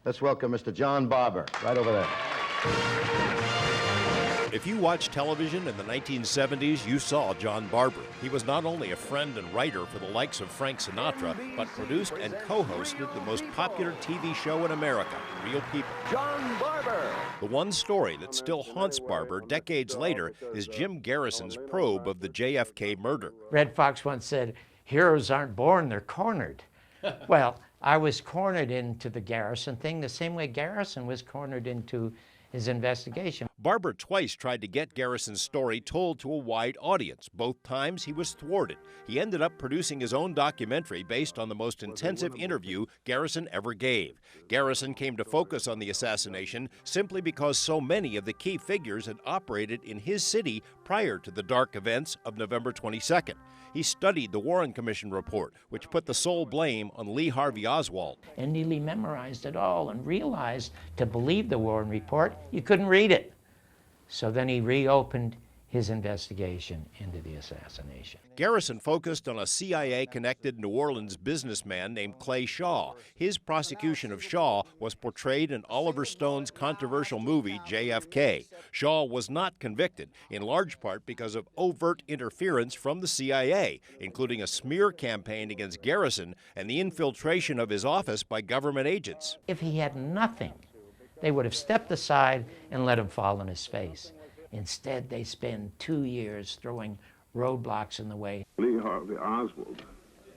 Let's welcome Mr. John Barber, right over there. If you watched television in the 1970s, you saw John Barber. He was not only a friend and writer for the likes of Frank Sinatra, but produced and co-hosted the most popular TV show in America, Real People. John Barber. The one story that still haunts Barber decades later is Jim Garrison's probe of the JFK murder. Red Fox once said, "Heroes aren't born, they're cornered." Well, I was cornered into the Garrison thing the same way Garrison was cornered into his investigation. Barber twice tried to get Garrison's story told to a wide audience. Both times he was thwarted. He ended up producing his own documentary based on the most intensive interview Garrison ever gave. Garrison came to focus on the assassination simply because so many of the key figures had operated in his city prior to the dark events of November 22nd. He studied the Warren Commission report, which put the sole blame on Lee Harvey Oswald. And nearly memorized it all and realized to believe the Warren report, you couldn't read it. So then he reopened his investigation into the assassination. Garrison focused on a CIA-connected New Orleans businessman named Clay Shaw. His prosecution of Shaw was portrayed in Oliver Stone's controversial movie, JFK. Shaw was not convicted, in large part because of overt interference from the CIA, including a smear campaign against Garrison and the infiltration of his office by government agents. If he had nothing, they would have stepped aside and let him fall on his face. Instead, they spend 2 years throwing roadblocks in the way. Lee Harvey Oswald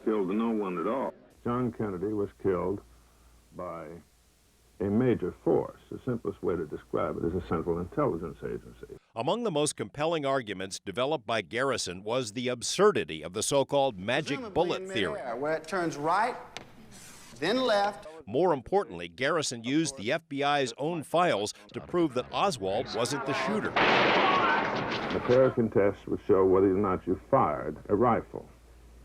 killed no one at all. John Kennedy was killed by a major force. The simplest way to describe it is a Central Intelligence Agency. Among the most compelling arguments developed by Garrison was the absurdity of the so-called magic bullet theory. Where it turns right, then left. More importantly, Garrison used the FBI's own files to prove that Oswald wasn't the shooter. The American tests would show whether or not you fired a rifle.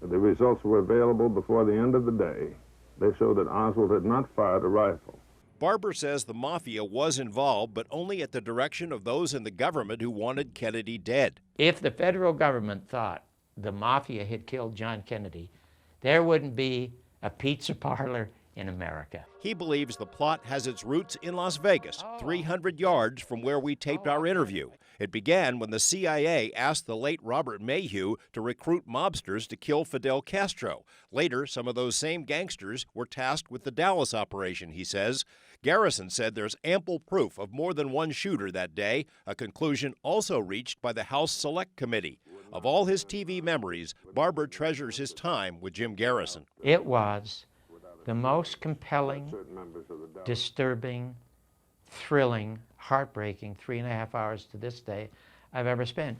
The results were available before the end of the day. They showed that Oswald had not fired a rifle. Barber says the mafia was involved, but only at the direction of those in the government who wanted Kennedy dead. If the federal government thought the mafia had killed John Kennedy, there wouldn't be a pizza parlor in America. He believes the plot has its roots in Las Vegas, 300 yards from where we taped our interview. It began when the CIA asked the late Robert Mayhew to recruit mobsters to kill Fidel Castro. Later, some of those same gangsters were tasked with the Dallas operation, he says. Garrison said there's ample proof of more than one shooter that day, a conclusion also reached by the House Select Committee. Of all his TV memories, Barber treasures his time with Jim Garrison. It was the most compelling, disturbing, thrilling, heartbreaking 3.5 hours to this day I've ever spent.